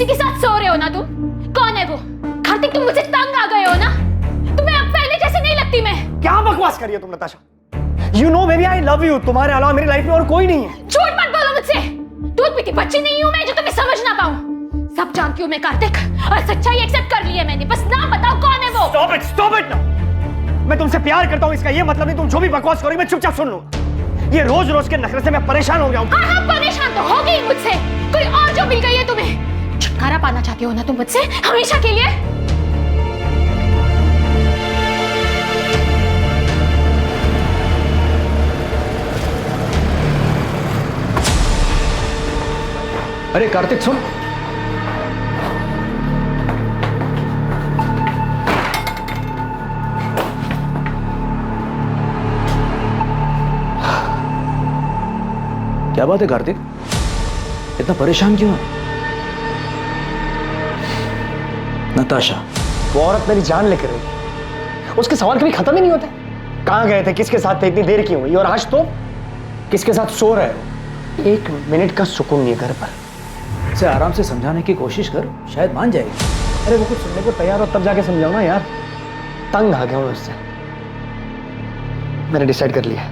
किसी के साथ सो रहे हो ना तुम? कौन है वो? कार्तिक, तुम मुझसे तंग आ गए हो ना? तुम्हें अब पहले जैसे नहीं लगती मैं। क्या बकवास कर रही हो तुम Natasha? You know baby, I love you. तुम्हारे अलावा मेरी लाइफ में और कोई नहीं है। झूठ मत बोलो मुझसे। दूध पीती बच्ची नहीं हूं मैं जो तुम्हें समझ ना पाऊं। सब जानती हूं मैं कार्तिक, और सच्चाई एक्सेप्ट कर ली है मैंने। बस नाम बताओ कौन है वो? Stop it now. मैं तुमसे प्यार करता हूं, इसका ये मतलब नहीं तुम जो भी बकवास करोगी मैं चुपचाप सुन लूंगा। ये रोज रोज के नखरे से मैं परेशान हो गया हूं। हाँ, परेशान तो हो गई मुझसे। कोई और जो मिल गई है तुम्हें। छुटकारा पाना चाहती हो ना तुम मुझसे हमेशा के लिए? अरे कार्तिक सुन। क्या बात है कार्तिक, इतना परेशान क्यों है? नताशा, वो औरत मेरी जान लेकर रही, उसके सवाल कभी खत्म ही नहीं होते। कहां गए थे, किसके साथ थे, इतनी देर क्यों हुई, और आज तो किसके साथ सो रहे हो? एक मिनट का सुकून नहीं है घर पर। इसे आराम से समझाने की कोशिश कर, शायद मान जाएगी। अरे वो कुछ सुनने को तैयार हो तब जाके समझाओ ना यार। तंग आ गया हूं उससे। मैंने डिसाइड कर लिया,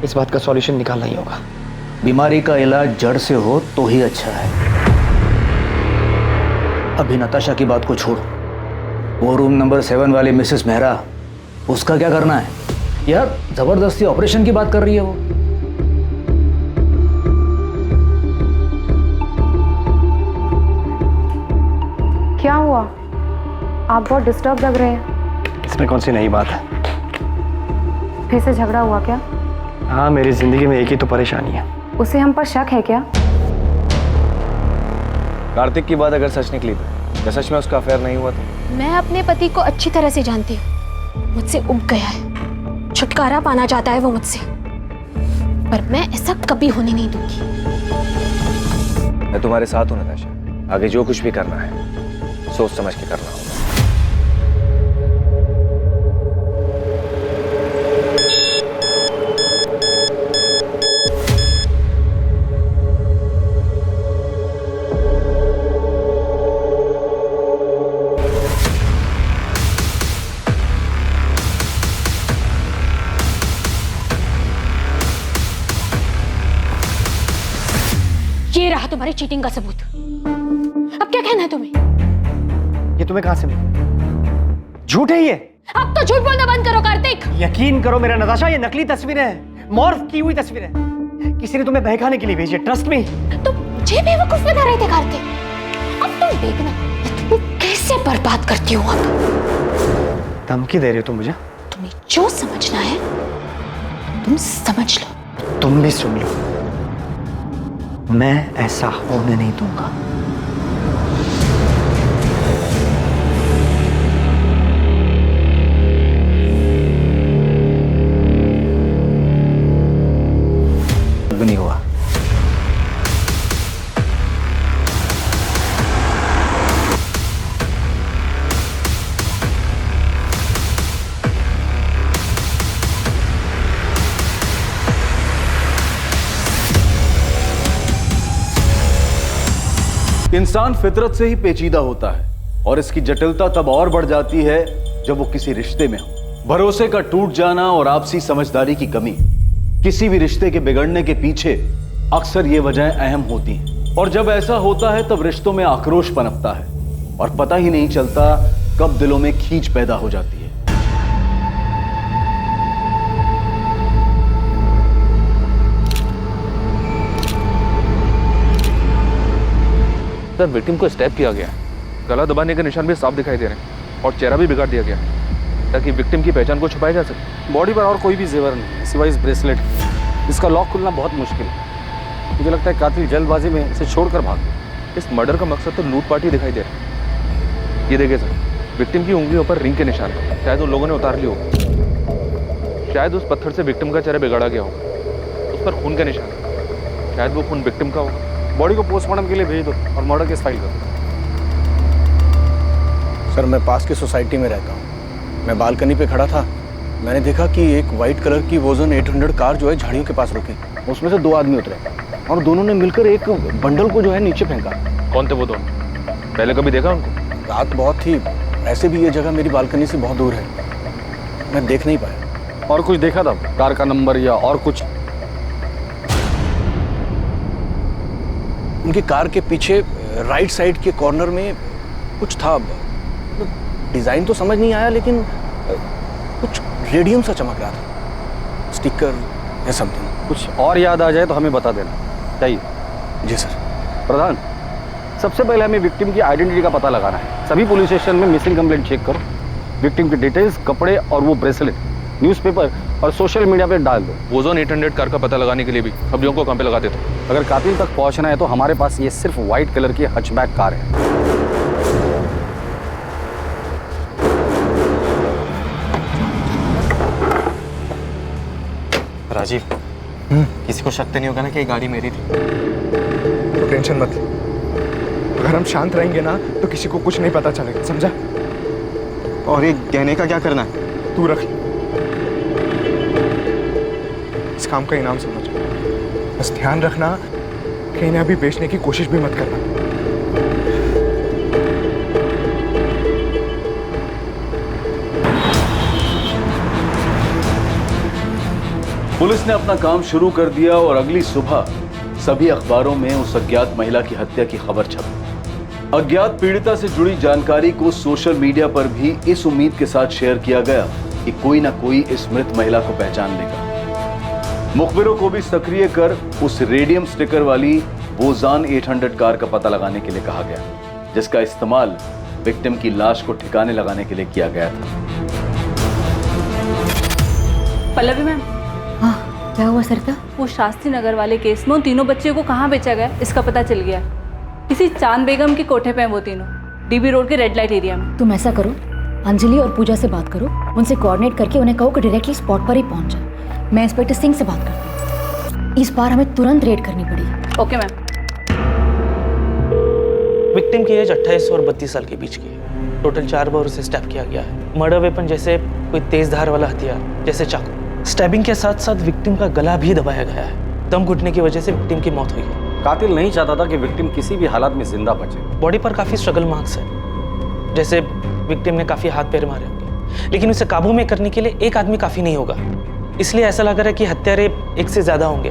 इस बात का सॉल्यूशन निकालना ही होगा। बीमारी का इलाज जड़ से हो तो ही अच्छा है। अभी नताशा की बात को छोड़, वो रूम नंबर 7 वाली मिसेस मेहरा, उसका क्या करना है यार? जबरदस्ती ऑपरेशन की बात कर रही है वो। क्या हुआ? आप बहुत डिस्टर्ब लग रहे हैं। इसमें कौन सी नई बात है? फिर से झगड़ा हुआ क्या? हाँ, मेरी जिंदगी में एक ही तो परेशानी है। उसे हम पर शक है क्या? कार्तिक की बात अगर सच निकली तो क्या सच में उसका अफेयर नहीं हुआ था? मैं अपने पति को अच्छी तरह से जानती हूँ। मुझसे उब गया है, छुटकारा पाना चाहता है वो मुझसे, पर मैं ऐसा कभी होने नहीं दूंगी। मैं तुम्हारे साथ हूं नताशा। आगे जो कुछ भी करना है सोच समझ के करना होगा। ये रहा तुम्हारी चीटिंग का सबूत। अब क्या कहना है तुम्हें? ये तुम्हें कहां से मिला? झूठ है ये। अब तो झूठ बोलना बंद करो कार्तिक। यकीन करो मेरा नताशा, ये नकली तस्वीरें हैं, मॉर्फ की हुई तस्वीरें हैं। किसी ने तुम्हें बहकाने के लिए भेजी है, ट्रस्ट मी। तुम मुझे बेवकूफ बना रहे थे कार्तिक। अब तुम देखना तुम कैसे बर्बाद करती हो। अब धमकी दे रही हो तुम मुझे? तुम्हें जो समझना है तुम समझ लो। तुम भी सुन लो, मैं ऐसा होने नहीं दूंगा। नहीं हुआ। इंसान फितरत से ही पेचीदा होता है और इसकी जटिलता तब और बढ़ जाती है जब वो किसी रिश्ते में हो। भरोसे का टूट जाना और आपसी समझदारी की कमी, किसी भी रिश्ते के बिगड़ने के पीछे अक्सर ये वजहें अहम होती हैं। और जब ऐसा होता है तब रिश्तों में आक्रोश पनपता है और पता ही नहीं चलता कब दिलों में खींच पैदा हो जाती है। सर, विक्टिम को स्टैब किया गया है। गला दबाने के निशान भी साफ दिखाई दे रहे हैं और चेहरा भी बिगाड़ दिया गया है ताकि विक्टिम की पहचान को छुपाया जा सके। बॉडी पर और कोई भी जेवर नहीं है सिवाय इस ब्रेसलेट के। इसका लॉक खुलना बहुत मुश्किल है। मुझे लगता है कातिल जल्दबाजी में इसे छोड़कर भाग गया। इस मर्डर का मकसद तो लूट पाट ही दिखाई दे रहा है। ये देखिए सर, विक्टिम की उंगलियों पर रिंग के निशान है। शायद उन लोगों ने उतार ली होगी। शायद उस पत्थर से विक्टिम का चेहरा बिगाड़ा गया होगा। उस पर खून का निशान है। शायद वो खून विक्टिम का होगा। बॉडी को पोस्टमार्टम के लिए भेज दो और मर्डर केस फाइल करो। सर, मैं पास की सोसाइटी में रहता हूँ। मैं बालकनी पे खड़ा था, मैंने देखा कि एक वाइट कलर की वोजन 800 कार जो है झाड़ियों के पास रुकी। उसमें से 2 आदमी उतरे और दोनों ने मिलकर एक बंडल को जो है नीचे फेंका। कौन थे वो दोनों? पहले कभी देखा उनको? रात बहुत थी, ऐसे भी ये जगह मेरी बालकनी से बहुत दूर है, मैं देख नहीं पाया। और कुछ देखा था, कार का नंबर या और कुछ? उनकी कार के पीछे राइट साइड के कॉर्नर में कुछ था, डिजाइन तो समझ नहीं आया, लेकिन कुछ रेडियम सा चमक रहा था, स्टिकर या समथिंग। कुछ और याद आ जाए तो हमें बता देना चाहिए। जी सर। प्रधान, सबसे पहले हमें विक्टिम की आइडेंटिटी का पता लगाना है। सभी पुलिस स्टेशन में मिसिंग कंप्लेंट चेक करो, विक्टिम की डिटेल्स, कपड़े और वो ब्रेसलेट न्यूज़पेपर और सोशल मीडिया पे डाल दो। वोजोन 800 कार का पता लगाने के लिए भी खबरियों को काम पे लगा देते हो। अगर कातिल तक पहुंचना है तो हमारे पास ये सिर्फ व्हाइट कलर की हचबैक कार है। राजीव, किसी को शक तो नहीं होगा ना कि ये गाड़ी मेरी थी? तो टेंशन मत ले, अगर हम शांत रहेंगे ना तो किसी को कुछ नहीं पता चलेगा, समझा? और ये गहने का क्या करना है? तू रख ले, इस काम का इनाम समझ। बस ध्यान रखना, कहीं ना भी बेचने की कोशिश भी मत करना। पुलिस ने अपना काम शुरू कर दिया और अगली सुबह सभी अखबारों में उस अज्ञात महिला की हत्या की खबर छपी। अज्ञात पीड़िता से जुड़ी जानकारी को सोशल मीडिया पर भी इस उम्मीद के साथ शेयर किया गया कि कोई ना कोई इस मृत महिला को पहचान लेगा। मुखबिरों को भी सक्रिय कर उस रेडियम स्टिकर वाली वोजान 800 कार का पता लगाने के लिए कहा गया, जिसका इस्तेमाल विक्टिम की लाश को ठिकाने लगाने के लिए किया गया था। पल्लवी मैम, हाँ, क्या हुआ सरिता? वो शास्त्री नगर वाले केस में उन तीनों बच्चों को कहाँ बेचा गया इसका पता चल गया। किसी चांद बेगम के कोठे पे हैं वो तीनों, डीबी रोड के रेड लाइट एरिया में। तुम ऐसा करो, अंजलि और पूजा से बात करो, उनसे कोऑर्डिनेट करके उन्हें कहो कि डायरेक्टली स्पॉट पर ही पहुंच जाए। मैं इंस्पेक्टर सिंह से बात करती हूँ, इस बार हमें तुरंत रेड करनी पड़ेगी। Okay ma'am. विक्टिम की एज 28 और 32 साल के बीच की है। टोटल 4 बार उसे स्टैब किया गया है। मर्डर वेपन जैसे कोई तेज धार वाला हथियार जैसे चाकू। स्टैबिंग के साथ साथ विक्टिम का गला भी दबाया गया है। दम घुटने की वजह से विक्टिम की मौत हुई है। कातिल नहीं चाहता था कि विक्टिम किसी भी हालात में जिंदा बचे। बॉडी पर काफी स्ट्रगल मार्क्स है, जैसे विक्टिम ने काफी हाथ पैर मारे होंगे, लेकिन उसे काबू में करने के लिए एक आदमी काफी नहीं होगा, इसलिए ऐसा लग रहा है कि हत्यारे एक से ज्यादा होंगे,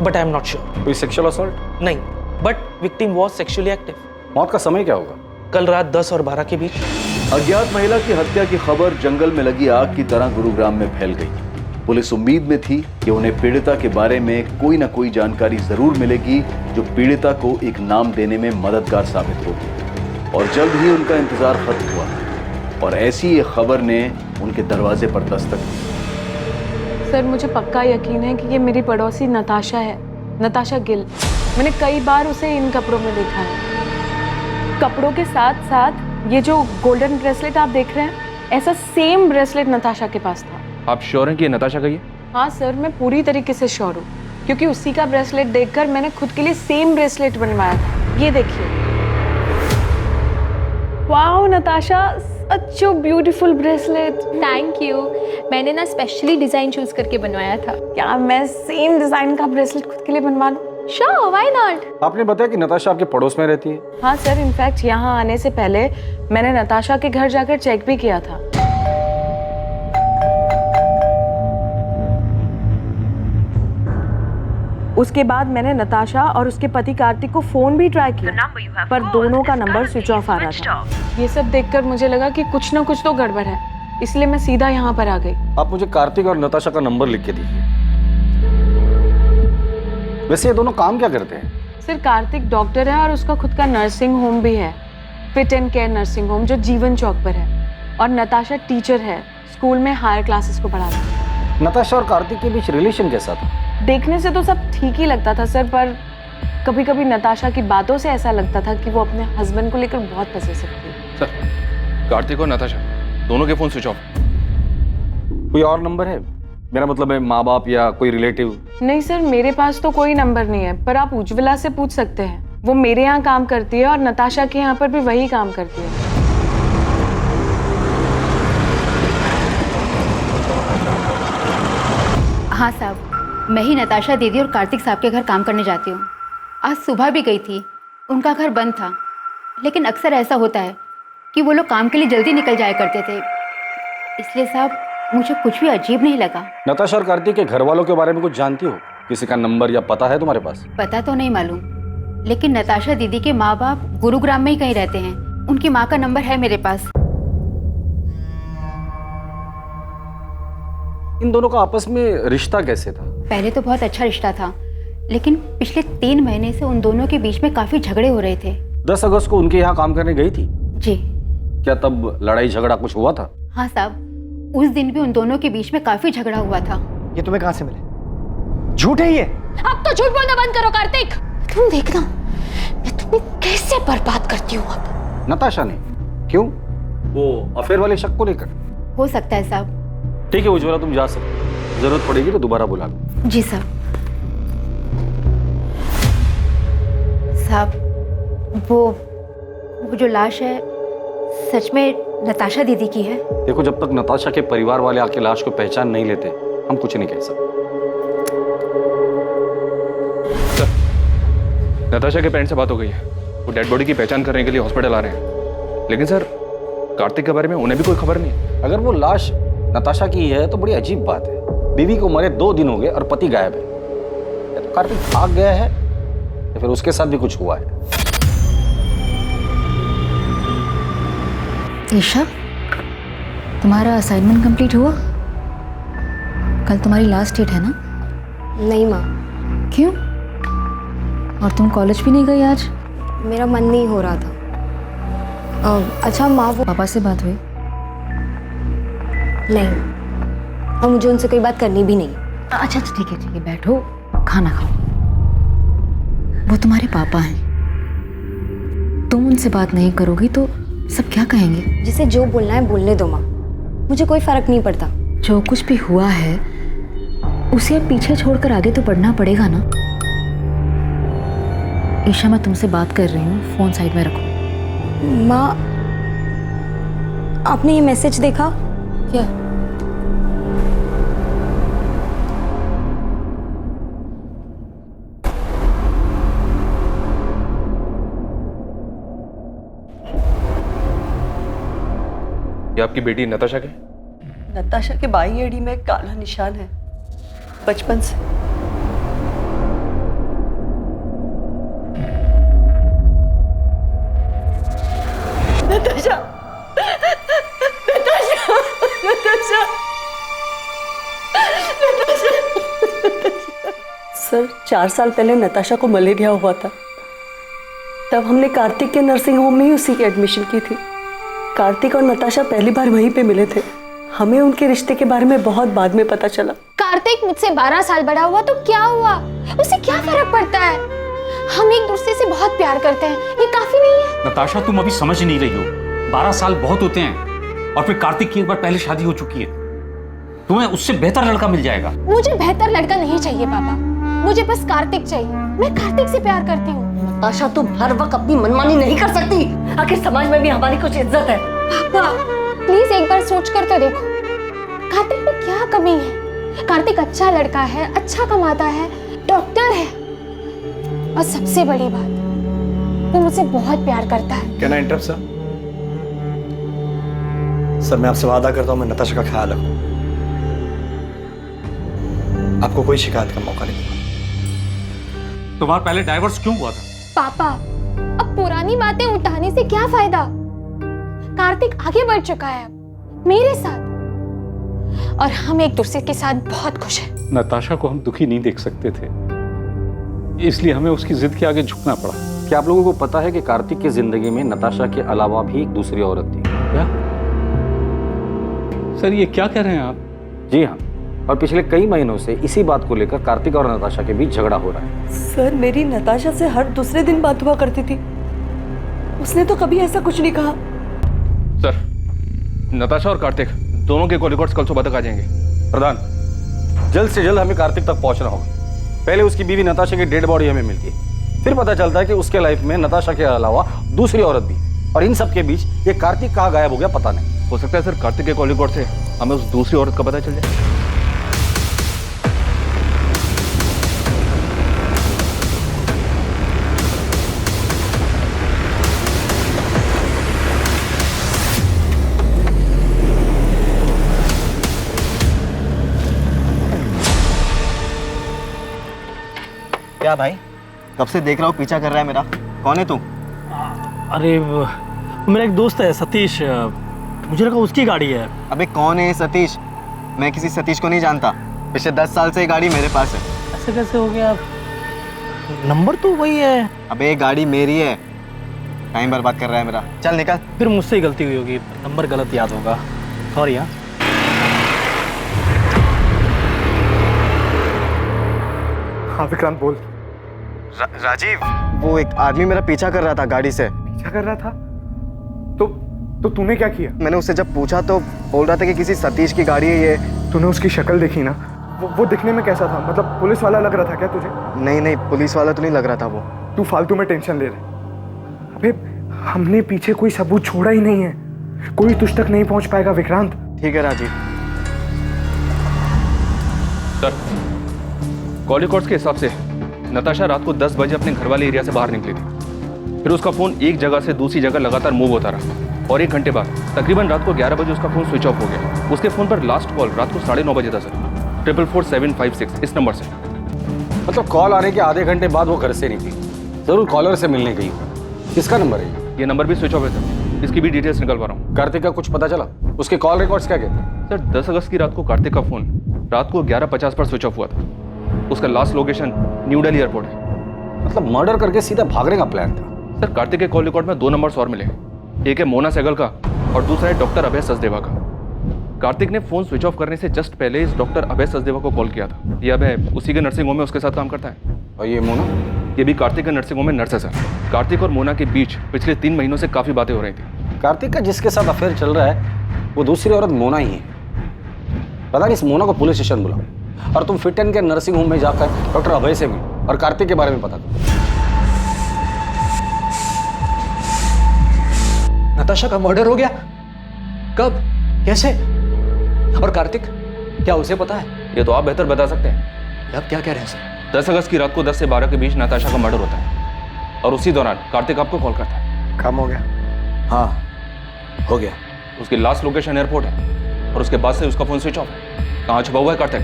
but I am not sure. कोई सेक्सुअल असॉल्ट? नहीं, but victim was sexually active. मौत का समय क्या होगा? कल रात 10 और 12 के बीच। अज्ञात महिला की हत्या की खबर जंगल में लगी आग की तरह गुरुग्राम में फैल गई। पुलिस उम्मीद में थी कि उन्हें पीड़िता के बारे में कोई ना कोई जानकारी जरूर मिलेगी जो पीड़िता को एक नाम देने में मददगार साबित होगी, और जल्द ही उनका इंतजार खत्म हुआ और ऐसी एक खबर ने उनके दरवाजे पर दस्तक दी। सर, मुझे पक्का यकीन है कि ये मेरी पड़ोसी नताशा है, नताशा गिल। मैंने कई बार उसे इन कपड़ों में देखा है। कपड़ों के साथ साथ ये जो गोल्डन ब्रेसलेट आप देख रहे हैं, ऐसा सेम ब्रेसलेट नताशा के पास था। आप श्योर हैं कि ये नताशा का ही है? हाँ सर, मैं पूरी तरीके से श्योर हूँ, क्योंकि उसी का ब्रेसलेट देखकर मैंने खुद के लिए सेम ब्रेसलेट बनवाया था। ये देखिए। Wow Natasha, such a beautiful bracelet. Thank you. मैंने ना स्पेशली डिजाइन चूज करके बनवाया था। क्या मैं सेम डिजाइन का ब्रेसलेट खुद के लिए बनवा लूं? Sure, why not? आपने बताया कि नताशा आपके पड़ोस में रहती है? हाँ सर, इनफैक्ट यहाँ आने से पहले मैंने नताशा के घर जाकर चेक भी किया था। उसके बाद मैंने नताशा और उसके पति कार्तिक को फोन भी ट्राई किया, पर दोनों का नंबर स्विच ऑफ आ रहा था। ये सब देखकर मुझे लगा कि कुछ ना कुछ तो गड़बड़ है, इसलिए मैं सीधा यहाँ पर आ गई। आप मुझे कार्तिक और नताशा का नंबर लिख के दीजिए। वैसे ये दोनों काम क्या करते हैं? सर, कार्तिक डॉक्टर है और उसका खुद का नर्सिंग होम भी है, fit and care nursing home, जो जीवन चौक पर है। और नताशा टीचर है, स्कूल में हायर क्लासेस को पढ़ाती है। नताशा और कार्तिक के बीच रिलेशन कैसा था? देखने से तो सब ठीक ही लगता था सर, पर कभी कभी नताशा की बातों से ऐसा लगता था कि वो अपने हस्बैंड को लेकर बहुत पसेसिव थी। सर, कार्तिक और नताशा दोनों के फोन स्विच ऑफ। कोई और नंबर है? मेरा मतलब है माँ बाप या कोई रिलेटिव? नहीं सर, मेरे पास तो कोई नंबर नहीं है, पर आप उज्ज्वला से पूछ सकते हैं। वो मेरे यहाँ काम करती है और नताशा के यहाँ पर भी वही काम करती है। हाँ साहब, मैं ही नताशा दीदी और कार्तिक साहब के घर काम करने जाती हूँ। आज सुबह भी गई थी, उनका घर बंद था, लेकिन अक्सर ऐसा होता है कि वो लोग काम के लिए जल्दी निकल जाया करते थे, इसलिए साहब मुझे कुछ भी अजीब नहीं लगा। नताशा और कार्तिक के घर वालों के बारे में कुछ जानती हो? किसी का नंबर या पता है तुम्हारे पास? पता तो नहीं मालूम, लेकिन नताशा दीदी के माँ बाप गुरुग्राम में ही कहीं रहते हैं। उनकी माँ का नंबर है मेरे पास। इन दोनों का आपस में रिश्ता कैसे था? पहले तो बहुत अच्छा रिश्ता था, लेकिन पिछले 3 महीने से उन दोनों के बीच में काफी झगड़े हो रहे थे। 10 अगस्त को उनके यहाँ काम करने गई थी? जी। क्या तब लड़ाई झगड़ा कुछ हुआ था? हाँ साहब, उस दिन भी उन दोनों के बीच में काफी झगड़ा हुआ था। ये तुम्हें कहाँ से मिले? झूठ है ये। अब तो झूठ बोलना बंद करो कार्तिक। तुम देखना मैं तुम्हें कैसे बर्बाद करती हूँ अब। नताशा ने? क्यों? वो अफेयर वाले शक को लेकर? हो सकता है साहब। ठीक है उज्ज्वला, तुम जा सकते, जरूरत पड़ेगी तो दोबारा बुला लो। जी साहब। साहब वो जो लाश है सच में नताशा दीदी की है? देखो, जब तक नताशा के परिवार वाले आके लाश को पहचान नहीं लेते हम कुछ नहीं कह सकते। नताशा के पेरेंट्स से बात हो गई है, वो डेड बॉडी की पहचान करने के लिए हॉस्पिटल आ रहे हैं। लेकिन सर, कार्तिक के बारे में उन्हें भी कोई खबर नहीं। अगर वो लाश नताशा की है तो बड़ी अजीब बात है। बीवी को मरे 2 दिन हो गए और पति गायब है। या तो कार्तिक भाग गया है या फिर उसके साथ भी कुछ हुआ है। ईशा, तुम्हारा असाइनमेंट कंप्लीट हुआ? कल तुम्हारी लास्ट डेट है ना? नहीं माँ। क्यों? और तुम कॉलेज भी नहीं गई आज? मेरा मन नहीं हो रहा था। अच्छा माँ, वो पापा से बात हुई? नहीं, और मुझे उनसे कोई बात करनी भी नहीं। अच्छा ठीक है बैठो, खाना खाओ। वो तुम्हारे पापा हैं, तुम उनसे बात नहीं करोगी तो सब क्या कहेंगे? जिसे जो बोलना है बोलने दो माँ, मुझे कोई फर्क नहीं पड़ता। जो कुछ भी हुआ है उसे अब पीछे छोड़कर आगे तो बढ़ना पड़ेगा ना। ईशा, मैं तुमसे बात कर रही हूँ, फोन साइड में रखो। माँ, आपने ये मैसेज देखा? क्या? ये आपकी बेटी नताशा के? नताशा के बाई एड़ी में एक काला निशान है, बचपन से। नताशा, नताशा, नताशा, नताशा। सर, 4 साल पहले नताशा को मलेरिया हुआ था। तब हमने कार्तिक के नर्सिंग होम में ही उसी की एडमिशन की थी। कार्तिक और नताशा पहली बार वहीं पे मिले थे। हमें उनके रिश्ते के बारे में बहुत बाद में पता चला। कार्तिक मुझसे 12 साल बड़ा हुआ तो क्या हुआ, उसे क्या फर्क पड़ता है? हम एक दूसरे से बहुत प्यार करते हैं, ये काफी नहीं है? नताशा, तुम अभी समझ नहीं रही हो। 12 साल बहुत होते हैं, और फिर कार्तिक की एक बार पहले शादी हो चुकी है। तुम्हें उससे बेहतर लड़का मिल जाएगा। मुझे बेहतर लड़का नहीं चाहिए पापा, मुझे बस कार्तिक चाहिए। मैं कार्तिक से प्यार करती हूँ। नताशा, तुम हर वक्त अपनी मनमानी नहीं कर सकती। आखिर समाज में भी हमारी कुछ इज्जत है। पापा प्लीज एक बार सोच कर तो देखो, कार्तिक में क्या कमी है? कार्तिक अच्छा लड़का है, अच्छा कमाता है, डॉक्टर है, और सबसे बड़ी बात, वो मुझसे बहुत प्यार करता है। Can I interrupt sir? Sir, मैं आपसे वादा करता हूं मैं नताशा का ख्याल रखूं, आपको कोई शिकायत का मौका नहीं दूंगा। तुम्हारा पहले डाइवोर्स क्यों हुआ था? पापा, अब पुरानी बातें उठाने से क्या फायदा? कार्तिक आगे बढ़ चुका है अब मेरे साथ, और हम एक दूसरे के साथ बहुत खुश हैं। नताशा को हम दुखी नहीं देख सकते थे, इसलिए हमें उसकी जिद के आगे झुकना पड़ा। क्या आप लोगों को पता है कि कार्तिक की जिंदगी में नताशा के अलावा भी एक दूसरी औरत थी? क्या? सर, ये क्या कह रहे हैं आप? जी हाँ, और पिछले कई महीनों से इसी बात को लेकर कार्तिक और नताशा के बीच झगड़ा हो रहा है। सर, मेरी नताशा से हर दूसरे दिन बात हुआ करती थी, उसने तो कभी ऐसा कुछ नहीं कहा। सर, नताशा और कार्तिक दोनों के कॉल रिकॉर्ड्स कल सुबह तक आ जाएंगे। प्रधान, जल्द से जल्द हमें कार्तिक तक पहुंचना होगा। पहले उसकी बीवी नताशा की डेड बॉडी हमें मिलती है, फिर पता चलता है कि उसके लाइफ में नताशा के अलावा दूसरी औरत भी, और इन सब के बीच ये कार्तिक कहाँ गायब हो गया पता नहीं। हो सकता है सर कार्तिक के कॉल रिकॉर्ड से हमें उस दूसरी औरत का पता चल जाए। क्या भाई, कब से देख रहा हूँ पीछा कर रहा है मेरा। कौन है तू? अरे मेरा एक दोस्त है सतीश, मुझे लगा उसकी गाड़ी है। अबे कौन है सतीश? मैं किसी सतीश को नहीं जानता। पिछले 10 साल से ये गाड़ी मेरे पास है। ऐसे कैसे हो गया? नंबर तो वही है। अबे ये गाड़ी मेरी है। टाइम बर्बाद कर रहा है मेरा। चल निकल। फिर मुझसे ही गलती हुई होगी, नंबर गलत याद होगा। सॉरी। हाँ हाँ विक्रांत बोल। राजीव, वो एक आदमी मेरा पीछा कर रहा था गाड़ी से। पीछा कर रहा था? तो तूने क्या किया? मैंने उससे जब पूछा तो बोल रहा था कि किसी सतीश की गाड़ी है ये। तूने उसकी शक्ल देखी ना? वो दिखने में कैसा था? मतलब पुलिस वाला लग रहा था क्या तुझे? नहीं, पुलिस वाला तो नहीं लग रहा था वो। तू फालतू में टेंशन ले रहा। अबे हमने पीछे कोई सबूत छोड़ा ही नहीं है, कोई तुझ तक नहीं पहुंच पाएगा विक्रांत। ठीक है राजीव। सर, कॉल रिकॉर्ड्स के हिसाब से नताशा रात को 10 बजे अपने घर वाले एरिया से बाहर निकली थी। फिर उसका फोन एक जगह से दूसरी जगह लगातार मूव होता रहा और 1 घंटे बाद तकरीबन रात को 11 बजे उसका फोन स्विच ऑफ हो गया। उसके फोन पर लास्ट कॉल रात को 9:30 बजे था सर, 44756 इस नंबर से। मतलब कॉल आने के आधे घंटे बाद वो घर से निकली, जरूर कॉलर से मिलने गई। किसका नंबर है? ये नंबर भी स्विच ऑफ है सर, इसकी भी डिटेल्स निकल पा रहा हूँ। कार्तिक का कुछ पता चला? उसके कॉल रिकॉर्ड्स क्या कहते हैं? सर 10 अगस्त की रात को कार्तिक का फोन रात को 11:50 पर स्विच ऑफ हुआ था। उसका last location new Delhi airport है। मतलब मर्डर करके सीधा भागने का प्लान था। सर कार्तिक के कॉल रिकॉर्ड में 2 नंबर्स और मिले, एक है मोना सहगल का और दूसरा है डॉक्टर अभय सचदेवा का। कार्तिक ने फोन स्विच ऑफ करने से जस्ट पहले इस डॉक्टर अभय सचदेवा को कॉल किया था। यह अभय उसी के नर्सिंग होम में उसके साथ काम करता है। और ये मोना? ये भी कार्तिक के नर्सिंग होम में नर्स है सर। कार्तिक और मोना के बीच पिछले 3 महीनों से काफी बातें हो रही थी। कार्तिक का जिसके साथ अफेयर चल रहा है वो दूसरी औरत मोना ही है। पता नहीं इस मोना को पुलिस स्टेशन बुलाओ और तुम फिट एंड के नर्सिंग होम में जाकर डॉक्टर अभय से मिलो और कार्तिक के बारे में पता करो। नताशा का मर्डर हो गया? कब? कैसे? और कार्तिक, क्या उसे पता है? ये तो आप बेहतर बता सकते हैं। आप क्या कह रहे हैं सर? 10 अगस्त की रात को 10 से 12 के बीच नताशा का मर्डर होता है और उसी दौरान कार्तिक आपको कॉल करता है। काम हो गया? हाँ हो गया। उसकी लास्ट लोकेशन एयरपोर्ट है और उसके बाद से उसका फोन स्विच ऑफ है। कहाँ छुपा हुआ है कार्तिक?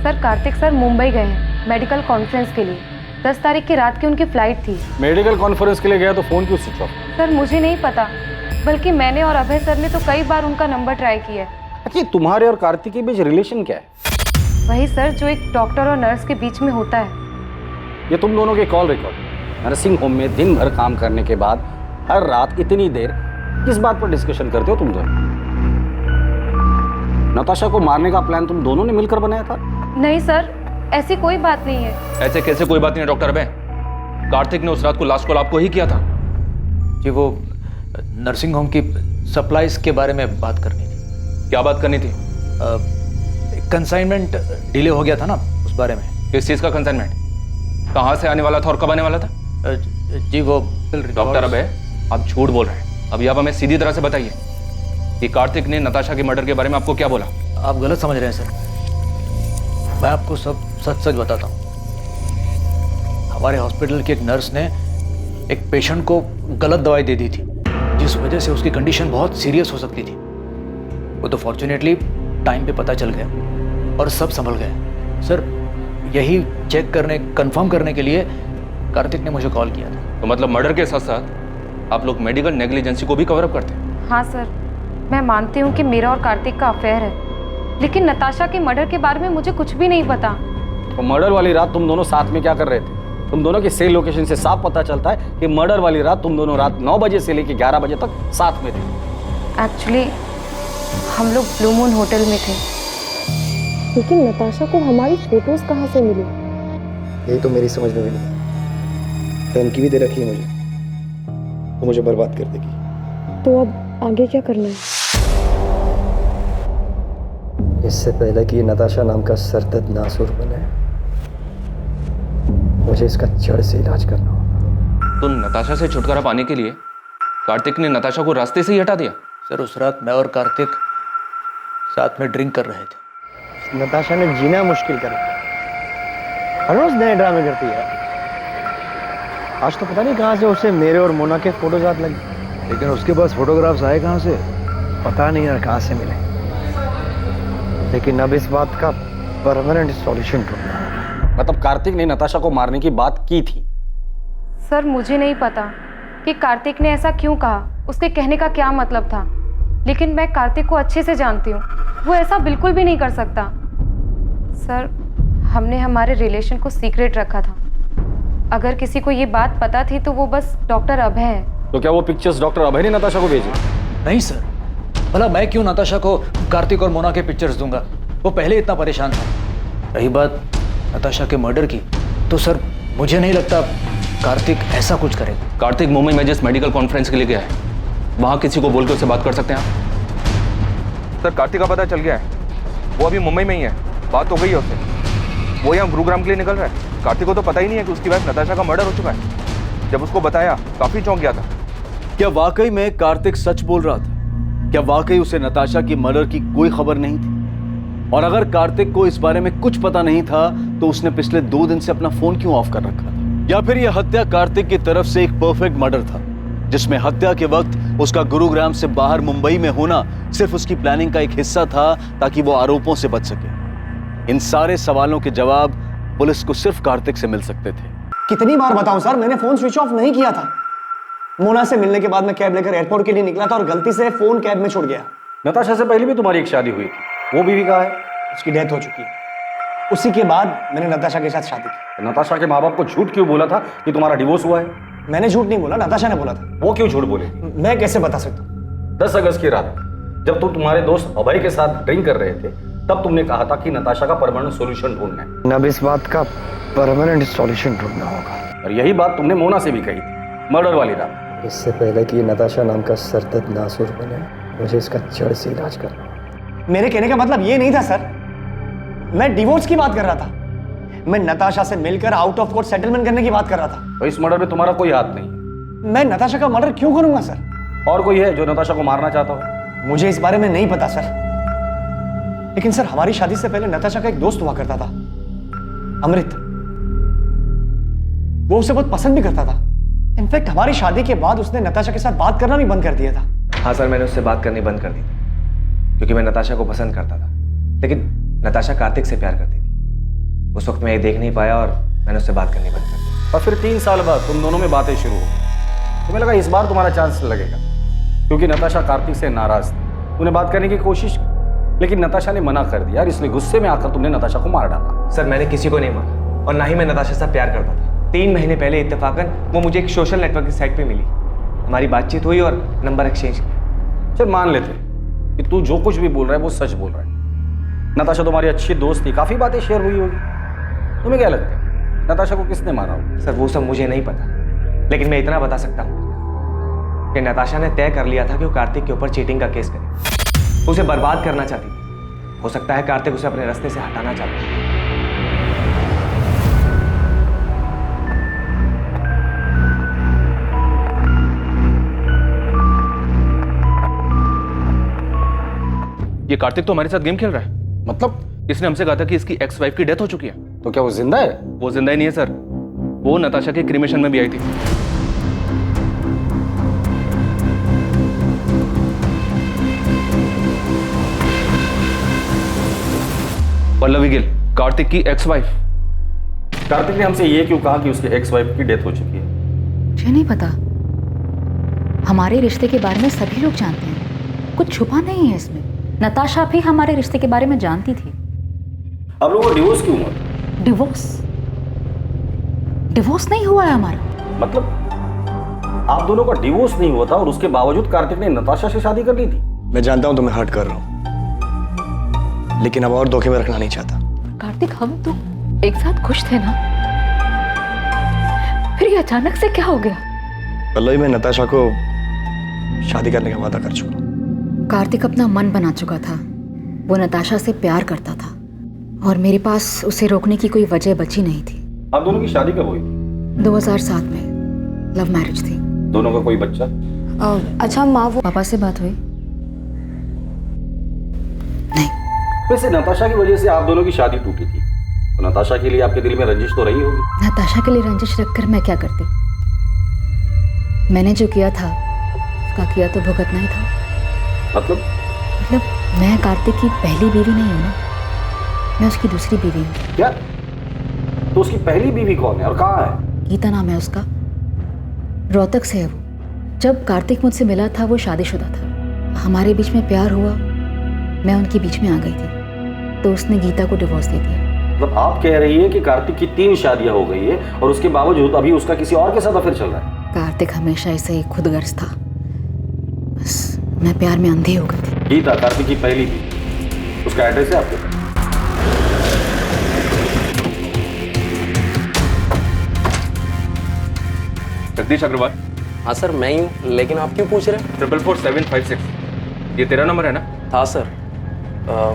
सर कार्तिक सर मुंबई गए हैं मेडिकल कॉन्फ्रेंस के लिए। 10 तारीख की रात की उनकी फ्लाइट थी। मेडिकल कॉन्फ्रेंस के लिए गया तो फोन क्यों स्विच ऑफ? सर मुझे नहीं पता, बल्कि मैंने और अभय सर ने तो कई बार उनका नंबर ट्राई किया है। अच्छा, तुम्हारे और कार्तिक के बीच रिलेशन क्या है? वही सर जो एक डॉक्टर और नर्स के बीच में होता है। ये तुम दोनों के कॉल रिकॉर्ड। नर्सिंग होम में दिन भर काम करने के बाद हर रात इतनी देर किस बात पर डिस्कशन करते हो तुम दोनों? नताशा को मारने का प्लान तुम दोनों ने मिलकर बनाया था? नहीं सर, ऐसी कोई बात नहीं है। ऐसे कैसे कोई बात नहीं है डॉक्टर अभय? कार्तिक ने उस रात को लास्ट कॉल आपको ही किया था। जी वो नर्सिंग होम की सप्लाईज के बारे में बात करनी थी। क्या बात करनी थी? कंसाइनमेंट डिले हो गया था ना, उस बारे में। किस चीज का कंसाइनमेंट? कहाँ से आने वाला था और कब आने वाला था? जी वो डॉक्टर अभय, आप झूठ बोल रहे हैं। अभी आप हमें सीधी तरह से बताइए कि कार्तिक ने नताशा के मर्डर के बारे में आपको क्या बोला? आप गलत समझ रहे हैं सर। मैं आपको सब सच सच बताता हूँ। हमारे हॉस्पिटल की एक नर्स ने एक पेशेंट को गलत दवाई दे दी थी, जिस वजह से उसकी कंडीशन बहुत सीरियस हो सकती थी। वो तो फॉर्चुनेटली टाइम पे पता चल गया और सब संभल गए। सर यही चेक करने, कंफर्म करने के लिए कार्तिक ने मुझे कॉल किया था। तो मतलब मर्डर के साथ साथ आप लोग मेडिकल नेग्लिजेंसी को भी कवर अप करते हैं? हाँ सर, मैं मानती हूँ कि मेरा और कार्तिक का अफेयर है, लेकिन नताशा के मर्डर के बारे में मुझे कुछ भी नहीं पता। तो मर्डर वाली रात तुम दोनों साथ में क्या कर रहे थे? तुम दोनों की सेल लोकेशन से साफ पता चलता है कि मर्डर वाली रात तुम दोनों रात 9 बजे से लेकर 11 बजे तक साथ में थे। एक्चुअली हम लोग ब्लू मून होटल में थे। लेकिन नताशा को हमारी फोटोज कहाँ से मिली? यही तो मेरी समझ में भी नहीं। धमकी भी दे रखी है मुझे, तो मुझे बर्बाद कर देगी। तो अब आगे क्या करना है? इससे पहले कि नताशा नाम का सरदर्द नासूर बने, मुझे इसका जड़ से इलाज करना होगा। तो नताशा से छुटकारा पाने के लिए कार्तिक ने नताशा को रास्ते से ही हटा दिया? सर उस रात मैं और कार्तिक साथ में ड्रिंक कर रहे थे। नताशा ने जीना मुश्किल कर दिया। हर रोज नए ड्रामे करती है। आज तो पता नहीं कहाँ से उसे मेरे और मोना के फोटोज हाथ लगे। लेकिन उसके पास फोटोग्राफ्स आए कहाँ से? पता नहीं यार कहाँ से मिले। लेकिन अब इस बात का परमानेंट सॉल्यूशन ढूंढना है। मतलब कार्तिक ने नताशा को मारने की बात की थी? सर मुझे नहीं पता कि कार्तिक ने ऐसा क्यों कहा, उसके कहने का क्या मतलब था, लेकिन मैं कार्तिक को अच्छे से जानती हूँ, वो ऐसा बिल्कुल भी नहीं कर सकता। सर हमने हमारे रिलेशन को सीक्रेट रखा था, अगर किसी को ये बात पता थी तो वो बस डॉक्टर अभय है। तो क्या वो पिक्चर्स डॉक्टर अभय ने नताशा को भेजी? नहीं सर, भला मैं क्यों नताशा को कार्तिक और मोना के पिक्चर्स दूंगा, वो पहले इतना परेशान था। रही बात नताशा के मर्डर की, तो सर मुझे नहीं लगता कार्तिक ऐसा कुछ करेगा। कार्तिक मुंबई में जिस मेडिकल कॉन्फ्रेंस के लिए गया है, वहां किसी को बोल के उससे बात कर सकते हैं आप? सर कार्तिक का पता चल गया है, वो अभी मुंबई में ही है, बात हो गई है उससे, वो यहाँ गुरुग्राम के लिए निकल रहा है। कार्तिक को तो पता ही नहीं है कि उसकी वाइफ नताशा का मर्डर हो चुका है। जब उसको बताया काफी चौंक गया था। क्या वाकई में कार्तिक सच बोल रहा था? क्या वाकई उसे नताशा की मर्डर की कोई खबर नहीं थी? और अगर कार्तिक को इस बारे में कुछ पता नहीं था तो उसने पिछले 2 दिन से अपना फोन क्यों ऑफ कर रखा था? या फिर यह हत्या कार्तिक की तरफ से एक परफेक्ट मर्डर था, जिसमें हत्या के वक्त उसका गुरुग्राम से बाहर मुंबई में होना सिर्फ उसकी प्लानिंग का एक हिस्सा था ताकि वो आरोपों से बच सके? इन सारे सवालों के जवाब पुलिस को सिर्फ कार्तिक से मिल सकते थे। कितनी बार बताऊं सर, मैंने फोन स्विच ऑफ नहीं किया था। मोना से मिलने के बाद मैं कैब लेकर एयरपोर्ट के लिए निकला था और गलती से फोन कैब में छूट गया। नताशा से पहले भी तुम्हारी एक शादी हुई थी, वो बीवी कहाँ है? उसकी डेथ हो चुकी है। उसी के बाद मैंने नताशा के साथ शादी की। नताशा के माँ बाप को झूठ क्यों बोला था कि तुम्हारा डिवोर्स हुआ है? मैंने झूठ नहीं बोला, नताशा ने बोला था। वो क्यों झूठ बोले? मैं कैसे बता सकता हूँ? 10 अगस्त की रात जब तुम तुम्हारे दोस्त अभय के साथ ड्रिंक कर रहे थे, तब तुमने कहा था कि नताशा का परमानेंट सॉल्यूशन ढूंढना है। अब इस बात का परमानेंट सॉल्यूशन ढूंढना होगा। और यही बात तुमने मोना से भी कही थी मर्डर वाली रात। इससे पहले कि नताशा नाम का सरदर्द नासुर बने, मुझे इसका जड़ से इलाज करना। मेरे कहने का मतलब ये नहीं था सर, मैं डिवोर्स की बात कर रहा था। मैं नताशा से मिलकर आउट ऑफ कोर्ट सेटलमेंट करने की बात कर रहा था। तो इस मर्डर में तुम्हारा कोई हाथ नहीं? मैं नताशा का मर्डर क्यों करूंगा सर? और कोई है जो नताशा को मारना चाहता हो? मुझे इस बारे में नहीं पता सर, लेकिन सर हमारी शादी से पहले नताशा का एक दोस्त हुआ करता था, अमृत। वो उसे बहुत पसंद भी करता था। इनफैक्ट हमारी शादी के बाद उसने नताशा के साथ बात करना भी बंद कर दिया था। हाँ सर, मैंने उससे बात करनी बंद कर दी क्योंकि मैं नताशा को पसंद करता था, लेकिन नताशा कार्तिक से प्यार करती थी। उस वक्त मैं ये देख नहीं पाया और मैंने उससे बात करनी बंद कर दी। और फिर 3 साल बाद तुम दोनों में बातें शुरू हो गई। तुम्हें लगा इस बार तुम्हारा चांस लगेगा, क्योंकि नताशा कार्तिक से नाराज थी। तूने बात करने की कोशिश की, लेकिन नताशा ने मना कर दिया और इसलिए गुस्से में आकर तुमने नताशा को मार डाला। सर मैंने किसी को नहीं मारा और ना ही मैं नताशा से प्यार करता था। 3 महीने पहले इत्तेफाकन वो मुझे एक सोशल नेटवर्क की साइट पे मिली। हमारी बातचीत हुई और नंबर एक्सचेंज किया। चल मान लेते कि तू जो कुछ भी बोल रहा है वो सच बोल रहा है। नताशा तुम्हारी अच्छी दोस्त थी, काफी बातें शेयर हुई होगी। तुम्हें क्या लगता है नताशा को किसने मारा होगा? सर वो सब मुझे नहीं पता, लेकिन मैं इतना बता सकता हूँ कि नताशा ने तय कर लिया था कि वो कार्तिक के ऊपर चीटिंग का केस करे। उसे बर्बाद करना चाहती थी। हो सकता है कार्तिक उसे अपने रास्ते से हटाना चाहता है। ये कार्तिक तो हमारे साथ गेम खेल रहा है। मतलब? इसने हमसे कहा था कि इसकी एक्स वाइफ की डेथ हो चुकी है। तो क्या वो जिंदा है? वो जिंदा ही नहीं है सर, वो नताशा के क्रिमेशन में भी आई थी। पल्लवी गिल, कार्तिक की एक्स वाइफ। कार्तिक ने हमसे ये क्यों कहा कि उसकी एक्स वाइफ की डेथ हो चुकी है? मुझे नहीं पता। हमारे रिश्ते के बारे में सभी लोग जानते हैं, कुछ छुपा नहीं है इसमें। नताशा भी हमारे रिश्ते के बारे में जानती थी। अब लोगों को डिवोर्स क्यों हुआ? डिवोर्स नहीं हुआ है हमारा। मतलब आप दोनों का डिवोर्स नहीं हुआ था और उसके बावजूद कार्तिक ने नताशा से शादी कर ली थी? मैं जानता हूं तुम्हें हर्ट कर रहा हूं, लेकिन अब और धोखे में रखना नहीं चाहता। कार्तिक, हम तो एक साथ खुश थे ना, फिर ये अचानक से क्या हो गया? पल्लवी, मैं नताशा को शादी करने का वादा कर चुका। कार्तिक अपना मन बना चुका था। वो नताशा से प्यार करता था और मेरे पास उसे रोकने की कोई वजह बची नहीं थी। आप दोनों की शादी कब हुई थी? 2007 में लव मैरिज थी। दोनों का कोई बच्चा? अच्छा माँ, वो पापा से बात हुई? नहीं। वैसे नताशा की वजह से आप दोनों की शादी टूटी थी, तो नताशा के लिए आपके दिल में रंजिश तो रही होगी। नताशा के लिए रंजिश रखकर मैं क्या करती? मैंने जो किया था उसका किया तो भुगतना ही था। मतलब मैं कार्तिक की पहली बीवी नहीं हूँ ना, मैं उसकी दूसरी बीवी हूँ। क्या? तो उसकी पहली बीवी कौन है और कहाँ है? गीता नाम है उसका, रोहतक से है वो। जब कार्तिक मुझसे मिला था वो शादीशुदा था, हमारे बीच में प्यार हुआ, मैं उनके बीच में आ गई थी, तो उसने गीता को डिवोर्स दे दिया। मतलब आप कह रही है कि कार्तिक की 3 शादियां हो गई है और उसके बावजूद अभी उसका किसी और के साथ अफेयर चल रहा है? कार्तिक हमेशा ऐसे ही खुदगर्ज था, बस मैं प्यार में अंधी हो गई थी। गीता कार्तिक की पहली बीवी, उसका एड्रेस है आपके पास? जगदीश अग्रवाल। हाँ सर मैं ही हूँ, लेकिन आप क्यों पूछ रहे हैं? 444756 ये तेरा नंबर है ना? हाँ सर,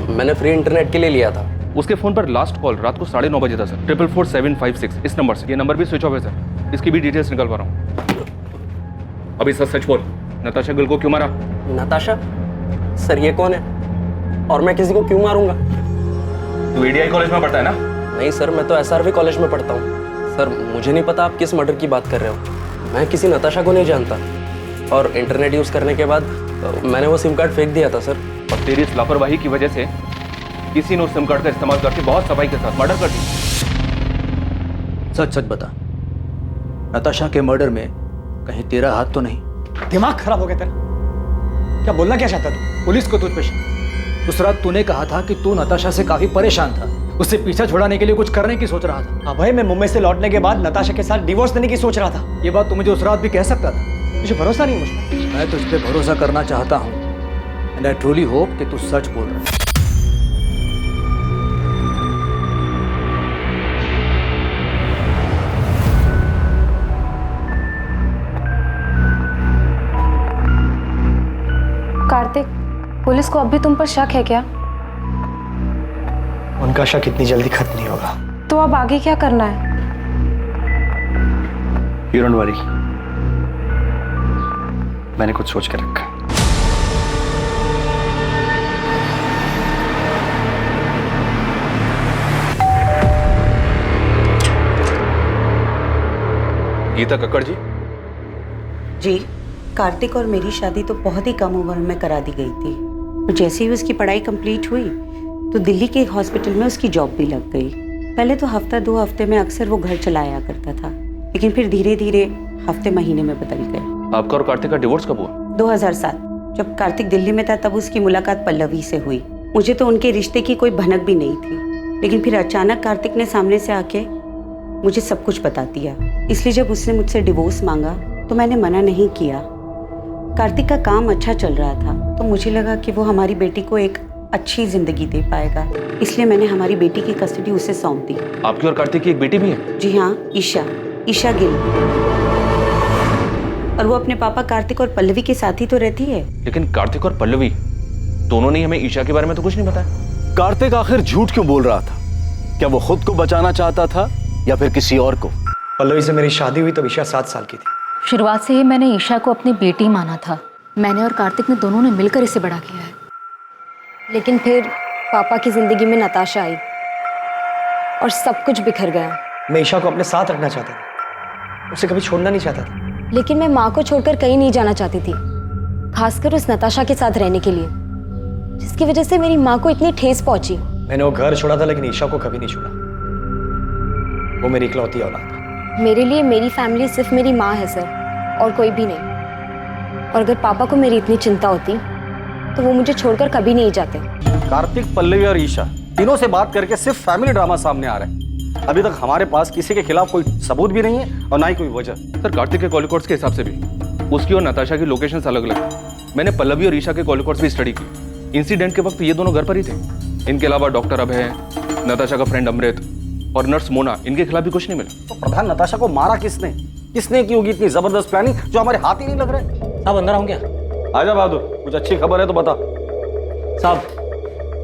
मैंने फ्री इंटरनेट के लिए लिया था। उसके फोन पर लास्ट कॉल रात को 9:30 बजे था सर। 444756 इस नंबर से। ये नंबर भी स्विच ऑफ है सर, इसकी भी डिटेल्स निकलवा रहा हूँ। अभी सच सच बोल, नताशा गिल को क्यों मारा? नताशा? सर ये कौन है और मैं किसी को क्यों मारूंगा? तू एडीआई कॉलेज में पढ़ता है ना? नहीं सर, मैं तो एसआरवी कॉलेज में पढ़ता हूँ। सर मुझे नहीं पता आप किस मर्डर की बात कर रहे हो, मैं किसी नताशा को नहीं जानता। और इंटरनेट यूज़ करने के बाद मैंने वो सिम कार्ड फेंक दिया था सर। और तेरी इस लापरवाही की वजह से किसी ने उस सिम कार्ड का इस्तेमाल करके बहुत सफाई के साथ मर्डर कर दी। सच सच बता, नताशा के मर्डर में कहीं तेरा हाथ तो नहीं? दिमाग खराब हो गया तेरा, क्या बोलना क्या चाहता तू? पुलिस को तुझ पे शक। उस रात तूने कहा था कि तू नताशा से काफी परेशान था, उससे पीछा छुड़ाने के लिए कुछ करने की सोच रहा था। अभय, मैं मुंबई से लौटने के बाद नताशा के साथ डिवोर्स देने की सोच रहा था। ये बात तू मुझे उस रात भी कह सकता था। मुझे भरोसा नहीं मुझ पर। मैं तुझ पे भरोसा करना चाहता हूँ, एंड आई ट्रूली होप कि तू सच बोल रहा है। कार्तिक, पुलिस को अब भी तुम पर शक है क्या? उनका शक इतनी जल्दी खत्म नहीं होगा। तो अब आगे क्या करना है? You don't worry, मैंने कुछ सोच कर रखा है। गीता कक्कड़ जी। जी, कार्तिक और मेरी शादी तो बहुत ही कम उम्र में करा दी गई थी, और जैसे ही उसकी पढ़ाई कंप्लीट हुई तो दिल्ली के एक हॉस्पिटल में उसकी जॉब भी लग गई। पहले तो हफ्ता 2 हफ्ते में अक्सर वो घर चला आया करता था, लेकिन फिर धीरे धीरे हफ्ते महीने में बदल गए। आपका और कार्तिक का डिवोर्स कब हुआ? 2007, जब कार्तिक दिल्ली में था तब उसकी मुलाकात पल्लवी से हुई। मुझे तो उनके रिश्ते की कोई भनक भी नहीं थी, लेकिन फिर अचानक कार्तिक ने सामने से आके मुझे सब कुछ बता दिया। इसलिए जब उसने मुझसे डिवोर्स मांगा तो मैंने मना नहीं किया। कार्तिक का काम अच्छा चल रहा था, तो मुझे लगा कि वो हमारी बेटी को एक अच्छी जिंदगी दे पाएगा, इसलिए मैंने हमारी बेटी की कस्टडी उसे सौंप दी। आपकी और कार्तिक की एक बेटी भी है? जी हाँ, ईशा गिल, और वो अपने पापा कार्तिक और पल्लवी के साथ ही तो रहती है। लेकिन कार्तिक और पल्लवी दोनों ने हमें ईशा के बारे में तो कुछ नहीं बताया। कार्तिक आखिर झूठ क्यों बोल रहा था? क्या वो खुद को बचाना चाहता था या फिर किसी और को? पल्लवी से मेरी शादी हुई तब ईशा 7 साल की थी। शुरुआत से ही मैंने ईशा को अपनी बेटी माना था। मैंने और कार्तिक ने दोनों ने मिलकर इसे बड़ा किया है। लेकिन फिर पापा की जिंदगी में नताशा आई और सब कुछ बिखर गया। मैं ईशा को अपने साथ रखना चाहता था, उसे कभी छोड़ना नहीं चाहता था। लेकिन मैं माँ को छोड़कर कहीं नहीं जाना चाहती थी, खासकर उस नताशा के साथ रहने के लिए, जिसकी वजह से मेरी माँ को इतनी ठेस पहुंची। मैंने वो घर छोड़ा था, लेकिन ईशा को कभी नहीं छोड़ा। वो मेरी इकलौती औलाद है। मेरे लिए मेरी फैमिली सिर्फ मेरी माँ है सर, और कोई भी नहीं। और अगर पापा को मेरी इतनी चिंता होती तो वो मुझे छोड़कर कभी नहीं जाते। कार्तिक, पल्लवी और ईशा तीनों से बात करके सिर्फ फैमिली ड्रामा सामने आ रहा है। अभी तक हमारे पास किसी के खिलाफ कोई सबूत भी नहीं है और ना ही कोई वजह। सर, कार्तिक के कॉल रिकॉर्ड्स के हिसाब से भी उसकी और नताशा की लोकेशंस अलग अलग है। मैंने पल्लवी और ईशा के कॉल रिकॉर्ड्स भी स्टडी की। इंसिडेंट के वक्त ये दोनों घर पर ही थे। इनके अलावा डॉक्टर अभय, नताशा का फ्रेंड अमृत और नर्स मोना, इनके खिलाफ भी कुछ नहीं मिला। तो प्रधान, नताशा को मारा किसने? किसने की होगी इतनी जबरदस्त प्लानिंग जो हमारे हाथ ही नहीं लग रहे? साहब अंदर आऊं क्या? आजा बहादुर, कुछ अच्छी खबर है तो बता। साहब,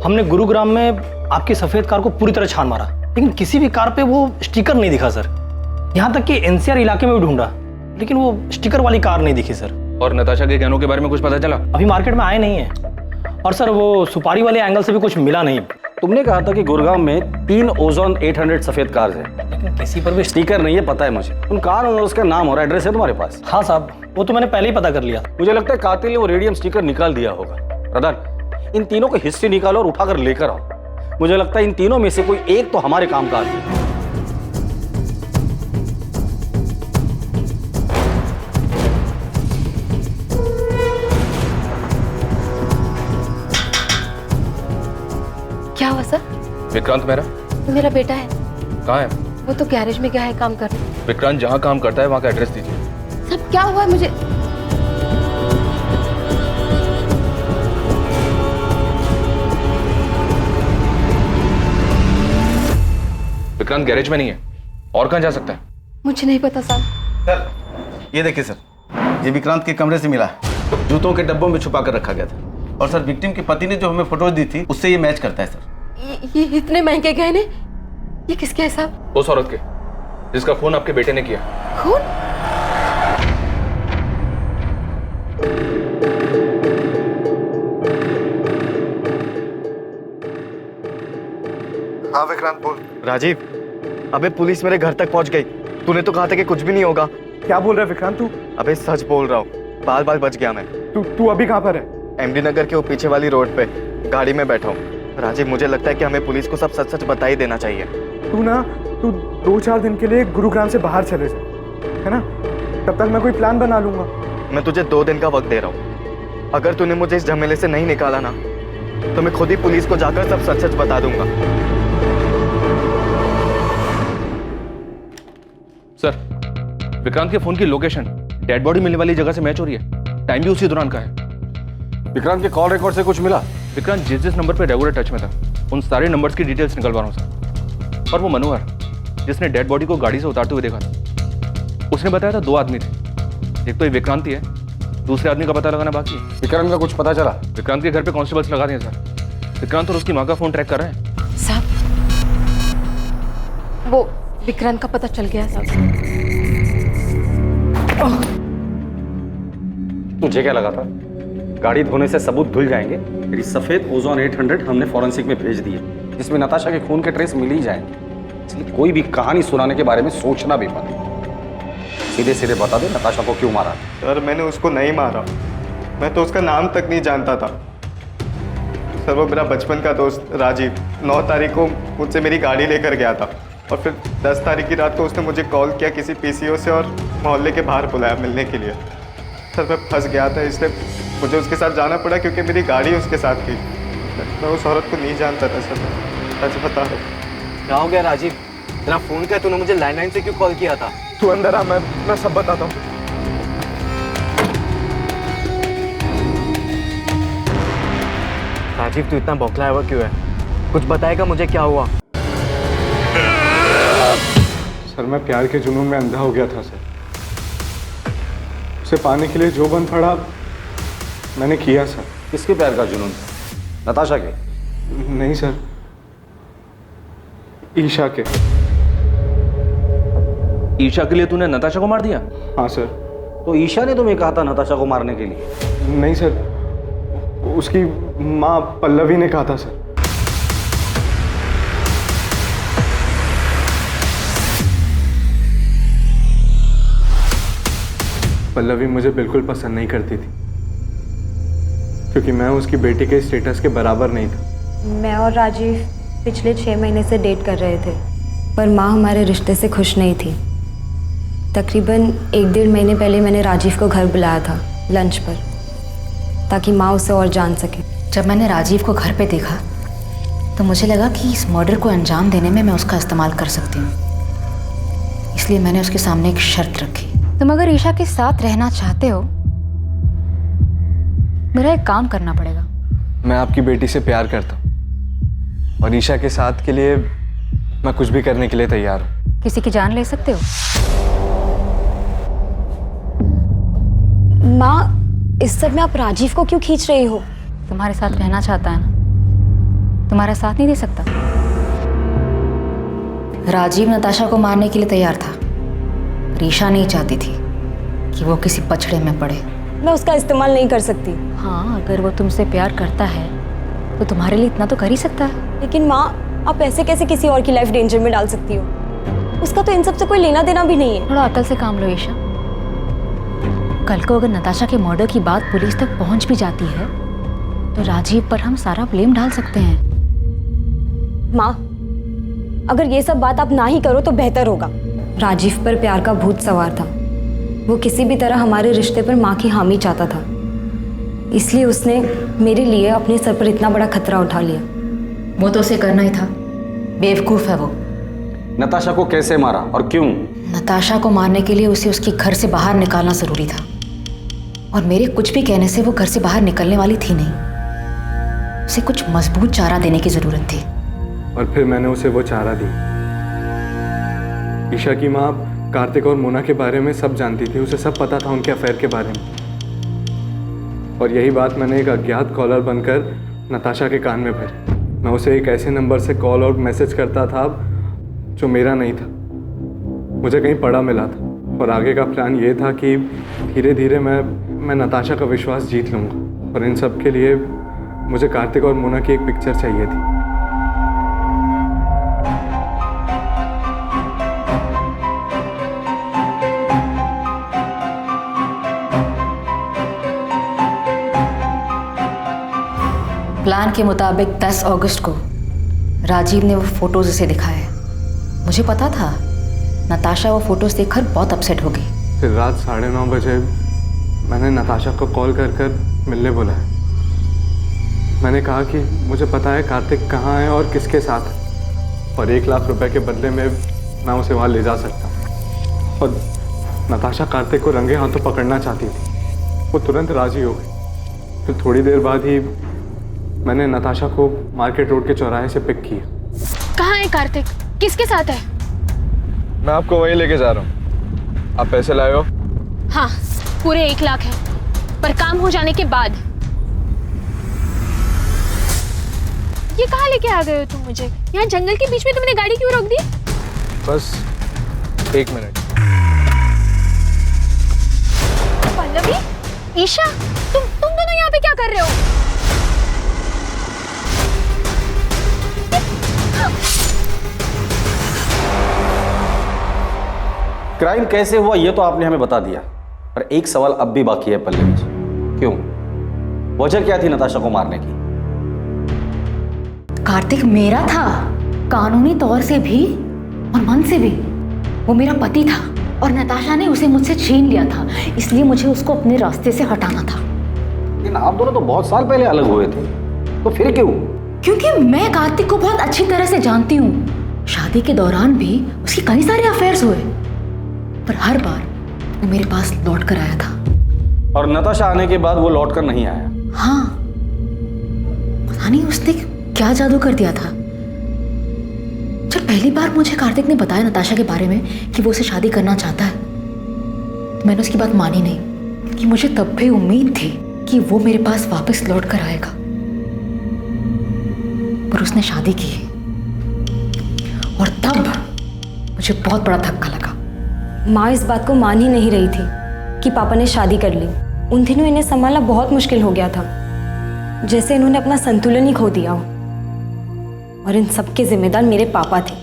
हमने गुरुग्राम में आपकी सफेद कार को पूरी तरह छान मारा, लेकिन किसी भी कार पे वो स्टिकर नहीं दिखा सर। यहाँ तक कि एनसीआर इलाके में भी ढूंढा, लेकिन वो स्टिकर वाली कार नहीं दिखी सर। और नताशा के गहनों के बारे में कुछ पता चला? अभी मार्केट में आए नहीं है, और सर वो सुपारी वाले एंगल से भी कुछ मिला नहीं। तुमने कहा था कि गुरुग्राम में 3 ओजोन 800 सफेद कार है, लेकिन किसी पर भी स्टिकर नहीं है, पता है मुझे। उन कार और उसका नाम और एड्रेस है तुम्हारे पास? हाँ साहब, वो तो मैंने पहले ही पता कर लिया। मुझे लगता है कातिल ने वो रेडियम स्टिकर निकाल दिया होगा। प्रधान, इन तीनों को हिस्से निकालो और उठाकर लेकर आओ। मुझे लगता है इन तीनों में से कोई एक तो हमारे काम का आदमी है। विक्रांत मेरा मेरा बेटा है, कहाँ है? वो तो गैरेज में गया है काम करने। विक्रांत जहाँ काम करता है वहाँ का एड्रेस दीजिए। सब क्या हुआ है मुझे? विक्रांत गैरेज में नहीं है, और कहाँ जा सकता है? मुझे नहीं पता साहब। सर ये देखिए सर, ये विक्रांत के कमरे से मिला है, जूतों के डब्बों में छुपा कर रखा गया था। और सर विक्टिम के पति ने जो हमें फोटोज दी थी उससे ये मैच करता है सर। ये इतने महंगे गहने, ये किसके है साहब? उस औरत के जिसका खून आपके बेटे ने किया। खून? हाँ विक्रांत बोल। राजीव, अबे पुलिस मेरे घर तक पहुंच गई। तूने तो कहा था कि कुछ भी नहीं होगा। क्या बोल रहा है विक्रांत तू? अबे सच बोल रहा हूँ, बाल बाल बच गया मैं। तू अभी कहाँ पर है? एमडी नगर के वो पीछे वाली रोड पे गाड़ी में बैठा हूँ। राजीव मुझे लगता है कि हमें पुलिस को सब सच सच बता ही देना चाहिए। तू 2-4 दिन के लिए गुरुग्राम से बाहर चले जा, है ना? तब तक मैं कोई प्लान बना लूंगा। मैं तुझे 2 दिन का वक्त दे रहा हूँ। अगर तूने मुझे इस झमेले से नहीं निकाला ना तो मैं खुद ही पुलिस को जाकर सब सच सच बता दूंगा। सर, विक्रांत के फोन की लोकेशन डेड बॉडी मिलने वाली जगह से मैच हो रही है। टाइम भी उसी दौरान का है। विक्रांत के कॉल रिकॉर्ड से कुछ मिला? विक्रांत जिस नंबर पे रेगुलर टच में था उन सारे नंबर्स की डिटेल्स निकलवा रहा हूँ सर। और वो मनोहर जिसने डेड बॉडी को गाड़ी से उतारते हुए देखा था, उसने बताया था 2 आदमी थे। एक तो ये विक्रांत ही है, दूसरे आदमी का पता लगाना बाकी है। विक्रांत का कुछ पता चला? विक्रांत के घर पे कांस्टेबल्स लगा दिए सर। विक्रांत और उसकी माँ का फोन ट्रैक कर रहे हैं। साहब, वो विक्रांत का पता चल गया साहब। मुझे क्या लगा था गाड़ी धोने से सबूत धुल जाएंगे। मेरी सफेद ओजोन 800 हमने फॉरेंसिक में भेज दी है, जिसमें नताशा के खून के ट्रेस मिल ही जाएंगे। इसलिए कोई भी कहानी सुनाने के बारे में सोचना भी मत। सीधे सीधे बता दे नताशा को क्यों मारा। सर मैंने उसको नहीं मारा, मैं तो उसका नाम तक नहीं जानता था। सर वो मेरा बचपन का दोस्त राजीव 9 तारीख को मुझसे मेरी गाड़ी लेकर गया था और फिर 10 तारीख की रात को उसने मुझे कॉल किया किसी पीसीओ से और मोहल्ले के बाहर बुलाया मिलने के लिए। सर मैं फंस गया था, इसलिए मुझे उसके साथ जाना पड़ा क्योंकि मेरी गाड़ी उसके साथ थी। मैं उस औरत को नहीं जानता था सर, सच बता रहा हूँ। क्या हो गया राजीव, तेरा फोन क्या? तूने मुझे लैंडलाइन से क्यों कॉल किया था? तू अंदर आ, मैं सब बताता हूँ। राजीव तू इतना बौखलाया हुआ क्यों है? कुछ बताएगा मुझे क्या हुआ? सर मैं प्यार के जुनून में अंधा हो गया था सर। उसे पाने के लिए जो बन पड़ा मैंने किया सर। किसके प्यार का जुनून? नताशा के? नहीं सर, ईशा के। ईशा के लिए तूने नताशा को मार दिया? हाँ सर। तो ईशा ने तुम्हें कहा था नताशा को मारने के लिए? नहीं सर, उसकी माँ पल्लवी ने कहा था सर। पल्लवी मुझे बिल्कुल पसंद नहीं करती थी क्योंकि मैं उसकी बेटी के स्टेटस के बराबर नहीं था। मैं और राजीव पिछले 6 महीने से डेट कर रहे थे, पर माँ हमारे रिश्ते से खुश नहीं थी। तकरीबन 1-1.5 महीने पहले मैंने राजीव को घर बुलाया था लंच पर, ताकि माँ उसे और जान सके। जब मैंने राजीव को घर पे देखा तो मुझे लगा कि इस मर्डर को अंजाम देने में मैं उसका इस्तेमाल कर सकती हूँ, इसलिए मैंने उसके सामने एक शर्त रखी। तुम अगर ईशा के साथ रहना चाहते हो, मेरा एक काम करना पड़ेगा। मैं आपकी बेटी से प्यार करता हूँ और ईशा के साथ के लिए मैं कुछ भी करने के लिए तैयार हूँ। किसी की जान ले सकते हो? माँ, इस सब में आप राजीव को क्यों खींच रही हो? तुम्हारे साथ रहना चाहता है ना, तुम्हारा साथ नहीं दे सकता। राजीव नताशा को मारने के लिए तैयार था, ईशा नहीं चाहती थी कि वो किसी पछड़े में पड़े। मैं उसका इस्तेमाल नहीं कर सकती। हाँ, अगर वो तुमसे प्यार करता है तो तुम्हारे लिए इतना तो कर ही सकता है। लेकिन माँ, आप ऐसे कैसे किसी और की लाइफ डेंजर में डाल सकती हो? उसका तो इन सब से कोई लेना देना भी नहीं है। थोड़ा अकल से काम लो ईशा। कल को अगर नताशा के मर्डर की बात पुलिस तक पहुंच भी जाती है तो राजीव पर हम सारा ब्लेम डाल सकते हैं। माँ, अगर ये सब बात आप ना ही करो तो बेहतर होगा। राजीव पर प्यार का भूत सवार था। वो किसी भी तरह हमारे रिश्ते पर माँ की हामी चाहता था, इसलिए उसने मेरे लिए अपने सर पर इतना बड़ा खतरा उठा लिया। वो तो उसे करना ही था, बेवकूफ है वो। नताशा को कैसे मारा और क्यों? नताशा को मारने के लिए उसे उसके घर से बाहर निकालना जरूरी था, और मेरे कुछ भी कहने से वो घर से बाहर निकलने वाली थी नहीं। उसे कुछ मजबूत चारा देने की जरूरत थी। और फिर मैंने उसे वो चारा दी। ईशा की माँ कार्तिक और मोना के बारे में सब जानती थी, उसे सब पता था उनके अफेयर के बारे में। और यही बात मैंने एक अज्ञात कॉलर बनकर नताशा के कान में भरी। मैं उसे एक ऐसे नंबर से कॉल और मैसेज करता था जो मेरा नहीं था, मुझे कहीं पड़ा मिला था। और आगे का प्लान ये था कि धीरे धीरे मैं नताशा का विश्वास जीत लूँगा। और इन सब के लिए मुझे कार्तिक और मोना की एक पिक्चर चाहिए थी। प्लान के मुताबिक 10 अगस्त को राजीव ने वो फोटोज उसे दिखाए। मुझे पता था नताशा वो फोटोज देखकर बहुत अपसेट हो गई। फिर रात 9:30 बजे मैंने नताशा को कॉल कर मिलने बुलाया। मैंने कहा कि मुझे पता है कार्तिक कहाँ है और किसके साथ है, और 1 लाख रुपए के बदले में मैं उसे वहाँ ले जा सकता हूँ। और नताशा कार्तिक को रंगे हाथों पकड़ना चाहती थी। वो तुरंत राजी हो गई। फिर थोड़ी देर बाद ही मैंने नताशा को मार्केट रोड के चौराहे से पिक किया। कहाँ है कार्तिक? किसके साथ है? मैं आपको वहीं लेके जा रहा हूँ। आप पैसे लाए हो? हाँ, पूरे 1 लाख है, पर काम हो जाने के बाद। ये कहाँ लेके आ गए हो तुम मुझे? यहाँ जंगल के बीच में तुमने गाड़ी क्यों रोक दी? बस 1 मिनट। पल्लवी, ईशा, तुम दोनों यहाँ पे क्या कर रहे हो? क्राइम कैसे हुआ ये तो आपने हमें बता दिया, पर एक सवाल अब भी बाकी है पल्लवी जी। क्यों? वजह क्या थी नताशा को मारने की? कार्तिक मेरा था, कानूनी तौर से भी और मन से भी। वो मेरा पति था और नताशा ने उसे मुझसे छीन लिया था, इसलिए मुझे उसको अपने रास्ते से हटाना था। लेकिन आप दोनों तो बहुत साल पहले अलग हुए थे, तो फिर क्यों? क्योंकि मैं कार्तिक को बहुत अच्छी तरह से जानती हूँ। शादी के दौरान भी उसके कई सारे अफेयर्स हुए, पर हर बार वो मेरे पास लौट कर आया था। और नताशा आने के बाद वो लौट कर नहीं आया? हाँ, पता नहीं उसने क्या जादू कर दिया था। जब पहली बार मुझे कार्तिक ने बताया नताशा के बारे में कि वो उसे शादी करना चाहता है, तो मैंने उसकी बात मानी नहीं, क्योंकि मुझे तब भी उम्मीद थी कि वो मेरे पास वापस लौट कर आएगा। पर उसने शादी की, और तब मुझे बहुत बड़ा धक्का लगा। माँ इस बात को मान ही नहीं रही थी कि पापा ने शादी कर ली। उन दिनों इन्हें संभालना बहुत मुश्किल हो गया था, जैसे इन्होंने अपना संतुलन ही खो दिया हो। और इन सब के जिम्मेदार मेरे पापा थे,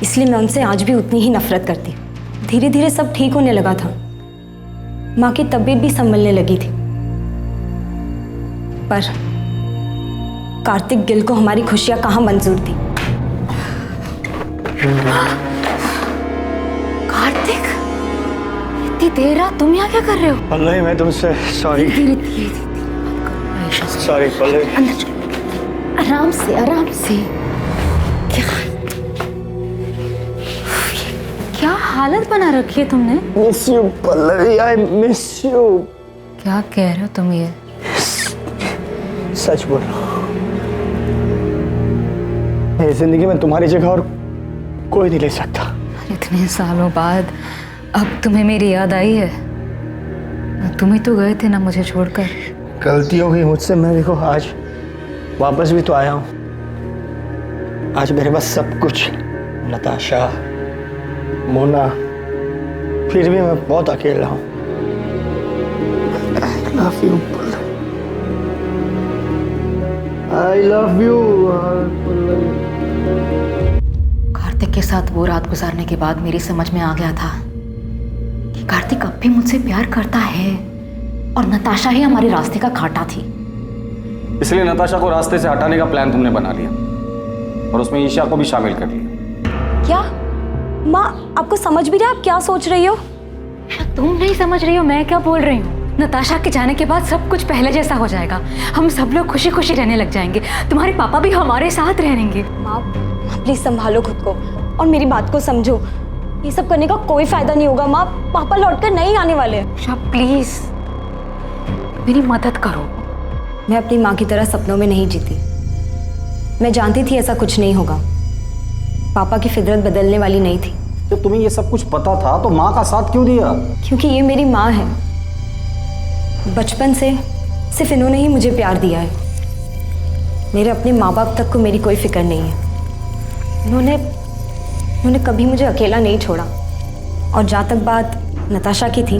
इसलिए मैं उनसे आज भी उतनी ही नफरत करती। धीरे धीरे सब ठीक होने लगा था, माँ की तबीयत भी संभलने लगी थी। पर कार्तिक गिल को हमारी खुशियां कहाँ मंजूर थी। कार्तिक, इतनी देर रात तुम यहाँ क्या कर रहे हो? पल्लवी, मैं तुमसे सॉरी। सॉरी पल्लवी। अंदर चलो, आराम से आराम से। क्या हालत बना रखी है तुमने? Miss you Pallavi, I miss you. क्या कह रहे हो तुम ये? सच बोल रहा हूँ, मेरी जिंदगी में तुम्हारी जगह और कोई नहीं ले सकता। इतने सालों बाद अब तुम्हें मेरी याद आई है? तुम ही तो गए थे ना मुझे छोड़कर। गलती हो गई मुझसे। मैं देखो आज वापस भी तो आया हूँ। आज मेरे पास सब कुछ, नताशा, मोना, फिर भी मैं बहुत अकेला हूँ। I love you, I love you। Kartik के साथ वो रात गुजारने के बाद मेरी समझ में आ गया था कि कार्तिक अब भी मुझसे प्यार करता है, और नताशा ही हमारे रास्ते का कांटा थी। इसलिए नताशा को रास्ते से हटाने का प्लान तुमने बना लिया, और उसमें ईशा को भी शामिल कर लिया। क्या माँ, आपको समझ भी रहा है आप क्या सोच रही हो? तुम नहीं समझ रही हो मैं क्या बोल रही हूँ। नताशा के जाने के बाद सब कुछ पहले जैसा हो जाएगा। हम सब लोग खुशी खुशी रहने लग जाएंगे। तुम्हारे पापा भी हमारे साथ रहेंगे। माँ, प्लीज संभालो खुद को और मेरी बात को समझो। ये सब करने का कोई फायदा नहीं होगा माँ, पापा लौटकर नहीं आने वाले। उषा प्लीज मेरी मदद करो। मैं अपनी माँ की तरह सपनों में नहीं जीती। मैं जानती थी ऐसा कुछ नहीं होगा। पापा की फितरत बदलने वाली नहीं थी। जब तुम्हें ये सब कुछ पता था तो माँ का साथ क्यों दिया? क्योंकि ये मेरी माँ है। बचपन से सिर्फ इन्होंने ही मुझे प्यार दिया है। मेरे अपने माँ बाप तक को मेरी कोई फिक्र नहीं है। उन्होंने कभी मुझे अकेला नहीं छोड़ा। और जहाँ तक बात नताशा की थी,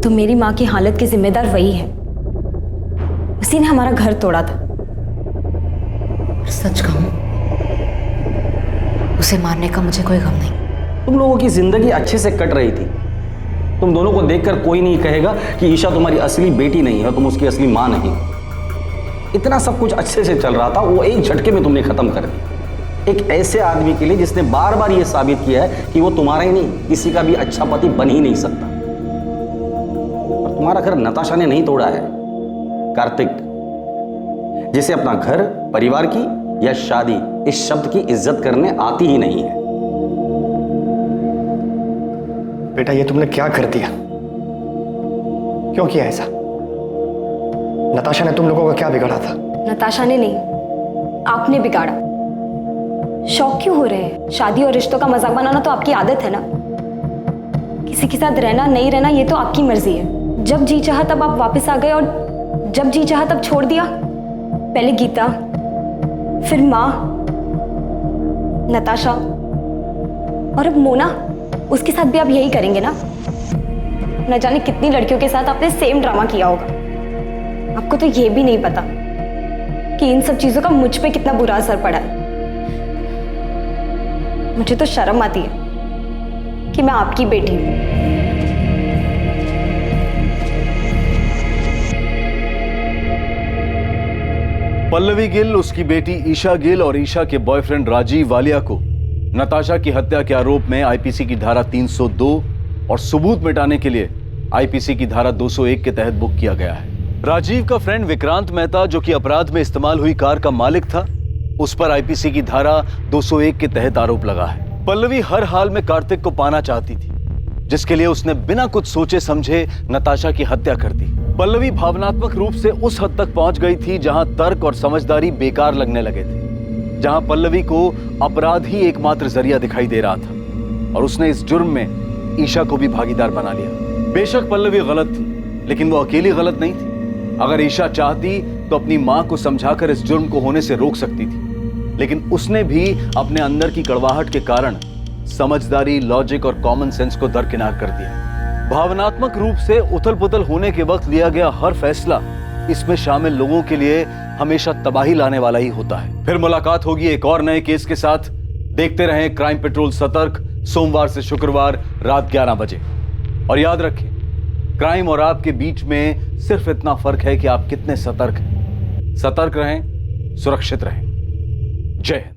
तो मेरी माँ की हालत की जिम्मेदार वही है। उसी ने हमारा घर तोड़ा था। सच कहूं, उसे मारने का मुझे कोई गम नहीं। तुम लोगों की जिंदगी अच्छे से कट रही थी। तुम दोनों को देखकर कोई नहीं कहेगा कि ईशा तुम्हारी असली बेटी नहीं है, तुम उसकी असली माँ नहीं। इतना सब कुछ अच्छे से चल रहा था, वो एक झटके में तुमने खत्म कर दिया। एक ऐसे आदमी के लिए जिसने बार बार ये साबित किया है कि वो तुम्हारा ही नहीं किसी का भी अच्छा पति बन ही नहीं सकता। और तुम्हारा घर नताशा ने नहीं तोड़ा है, कार्तिक, जिसे अपना घर, परिवार की या शादी इस शब्द की इज्जत करने आती ही नहीं है। बेटा ये तुमने क्या कर दिया? क्यों किया ऐसा? नताशा ने तुम लोगों का क्या बिगाड़ा था? नताशा ने नहीं, आपने बिगाड़ा। शौक क्यों हो रहे हैं? शादी और रिश्तों का मजाक बनाना तो आपकी आदत है ना। किसी के साथ रहना नहीं रहना ये तो आपकी मर्जी है। जब जी चाहा तब आप वापस आ गए और जब जी चाहा तब छोड़ दिया। पहले गीता, फिर माँ, नताशा और अब मोना। उसके साथ भी आप यही करेंगे ना? न जाने कितनी लड़कियों के साथ आपने सेम ड्रामा किया होगा। आपको तो ये भी नहीं पता कि इन सब चीजों का मुझ पे कितना बुरा असर पड़ा है। मुझे तो शर्म आती है कि मैं आपकी बेटी हूं। पल्लवी गिल, उसकी बेटी ईशा गिल और ईशा के बॉयफ्रेंड राजीव वालिया को नताशा की हत्या के आरोप में आईपीसी की धारा 302 और सबूत मिटाने के लिए आईपीसी की धारा 201 के तहत बुक किया गया है। राजीव का फ्रेंड विक्रांत मेहता, जो कि अपराध में इस्तेमाल हुई कार का मालिक था, उस पर आईपीसी की धारा 201 के तहत आरोप लगा है। पल्लवी हर हाल में कार्तिक को पाना चाहती थी, जिसके लिए उसने बिना कुछ सोचे समझे नताशा की हत्या कर दी। पल्लवी भावनात्मक रूप से उस हद तक पहुंच गई थी जहां तर्क और समझदारी बेकार लगने लगे थे, जहां पल्लवी को अपराध ही एकमात्र जरिया दिखाई दे रहा था और उसने इस जुर्म में ईशा को भी भागीदार बना लिया। बेशक पल्लवी गलत थी, लेकिन वो अकेली गलत नहीं थी। अगर ईशा चाहती तो अपनी मां को समझाकर इस जुर्म को होने से रोक सकती थी, लेकिन उसने भी अपने अंदर की कड़वाहट के कारण समझदारी, लॉजिक और कॉमन सेंस को दरकिनार कर दिया। भावनात्मक रूप से उथल पुथल होने के वक्त लिया गया हर फैसला इसमें शामिल लोगों के लिए हमेशा तबाही लाने वाला ही होता है। फिर मुलाकात होगी एक और नए केस के साथ। देखते रहें क्राइम पेट्रोल सतर्क, सोमवार से शुक्रवार रात 11 बजे। और याद रखें, क्राइम और आपके बीच में सिर्फ इतना फर्क है कि आप कितने सतर्क हैं। सतर्क रहें, सुरक्षित रहें। जय हिंद।